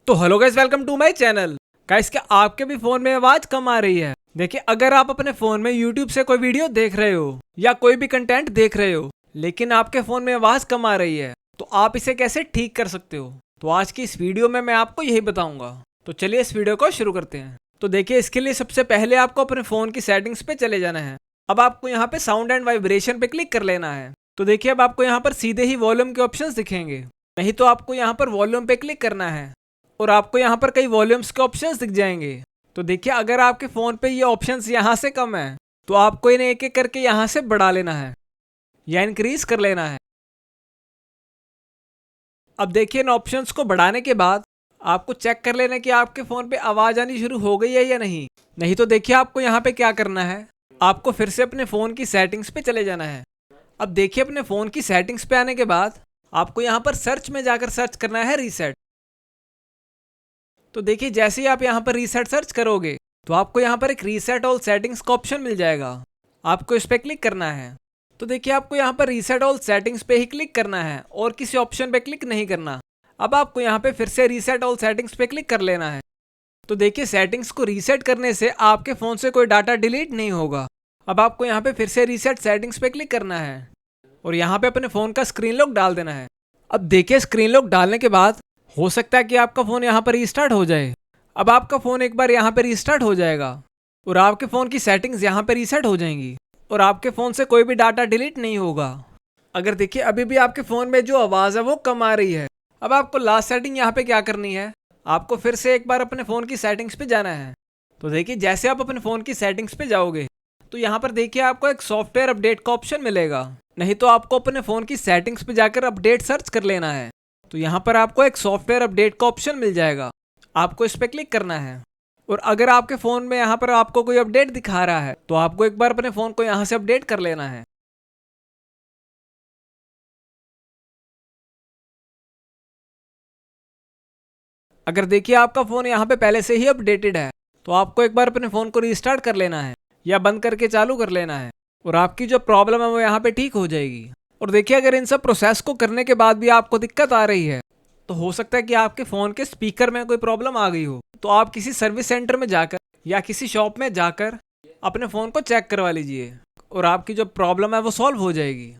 तो hello guys, welcome to my channel. Guys, क्या आपके भी फोन में आवाज कम आ रही है? देखिए, अगर आप अपने फोन में यूट्यूब से कोई वीडियो देख रहे हो या कोई भी कंटेंट देख रहे हो लेकिन आपके फोन में आवाज कम आ रही है तो आप इसे कैसे ठीक कर सकते हो? तो आज की इस वीडियो में मैं आपको यही बताऊंगा। तो चलिए इस वीडियो को शुरू करते हैं। तो देखिए, इसके लिए सबसे पहले आपको अपने फोन की सेटिंग्स पे चले जाना है। अब आपको यहाँ पे साउंड एंड वाइब्रेशन पे क्लिक कर लेना है। तो देखिए, अब आपको यहाँ पर सीधे ही वॉल्यूम के ऑप्शंस दिखेंगे, नहीं तो आपको यहाँ पर वॉल्यूम पे क्लिक करना है और आपको यहाँ पर कई वॉल्यूम्स के ऑप्शंस दिख जाएंगे। तो देखिए, अगर आपके फ़ोन पे ये ऑप्शंस यहाँ से कम है तो आपको इन्हें एक एक करके यहाँ से बढ़ा लेना है या इंक्रीज कर लेना है। अब देखिए, इन ऑप्शंस को बढ़ाने के बाद आपको चेक कर लेना कि आपके फ़ोन पे आवाज़ आनी शुरू हो गई है या नहीं। नहीं तो देखिए, आपको यहाँ पे क्या करना है, आपको फिर से अपने फ़ोन की सेटिंग्स पे चले जाना है। अब देखिए, अपने फ़ोन की सेटिंग्स पे आने के बाद आपको यहाँ पर सर्च में जाकर सर्च करना है रीसेट। तो देखिए, जैसे ही आप यहाँ पर रीसेट सर्च करोगे तो आपको यहाँ पर एक रीसेट ऑल सेटिंग्स का ऑप्शन मिल जाएगा। आपको इस पर क्लिक करना है। तो देखिए, आपको यहाँ पर रीसेट ऑल सेटिंग्स पे ही क्लिक करना है और किसी ऑप्शन पे क्लिक नहीं करना। अब आपको यहाँ पे फिर से रीसेट ऑल सेटिंग्स पे क्लिक कर लेना है। तो देखिए, सेटिंग्स को रीसेट करने से आपके फ़ोन से कोई डाटा डिलीट नहीं होगा। अब आपको यहाँ पे फिर से रीसेट सेटिंग्स पे क्लिक करना है और यहाँ पे अपने फ़ोन का स्क्रीन लॉक डाल देना है। अब देखिए, स्क्रीन लॉक डालने के बाद हो सकता है कि आपका फ़ोन यहाँ पर रीस्टार्ट हो जाए। अब आपका फ़ोन एक बार यहाँ पर रीस्टार्ट हो जाएगा और आपके फ़ोन की सेटिंग्स यहाँ पर रीसेट हो जाएंगी और आपके फ़ोन से कोई भी डाटा डिलीट नहीं होगा। अगर देखिए, अभी भी आपके फ़ोन में जो आवाज़ है वो कम आ रही है, अब आपको लास्ट सेटिंग यहाँ पे क्या करनी है, आपको फिर से एक बार अपने फ़ोन की सेटिंग्स पे जाना है। तो देखिए, जैसे आप अपने फ़ोन की सेटिंग्स पे जाओगे तो यहाँ पर देखिए आपको एक सॉफ्टवेयर अपडेट का ऑप्शन मिलेगा, नहीं तो आपको अपने फ़ोन की सेटिंग्स पे जाकर अपडेट सर्च कर लेना है। तो यहाँ पर आपको एक सॉफ्टवेयर अपडेट का ऑप्शन मिल जाएगा, आपको इस पर क्लिक करना है और अगर आपके फ़ोन में यहाँ पर आपको कोई अपडेट दिखा रहा है तो आपको एक बार अपने फ़ोन को यहाँ से अपडेट कर लेना है। अगर देखिए आपका फ़ोन यहाँ पे पहले से ही अपडेटेड है तो आपको एक बार अपने फ़ोन को रीस्टार्ट कर लेना है या बंद करके चालू कर लेना है और आपकी जो प्रॉब्लम है वो यहाँ पे ठीक हो जाएगी। और देखिए, अगर इन सब प्रोसेस को करने के बाद भी आपको दिक्कत आ रही है तो हो सकता है कि आपके फ़ोन के स्पीकर में कोई प्रॉब्लम आ गई हो। तो आप किसी सर्विस सेंटर में जाकर या किसी शॉप में जाकर अपने फ़ोन को चेक करवा लीजिए और आपकी जो प्रॉब्लम है वो सॉल्व हो जाएगी।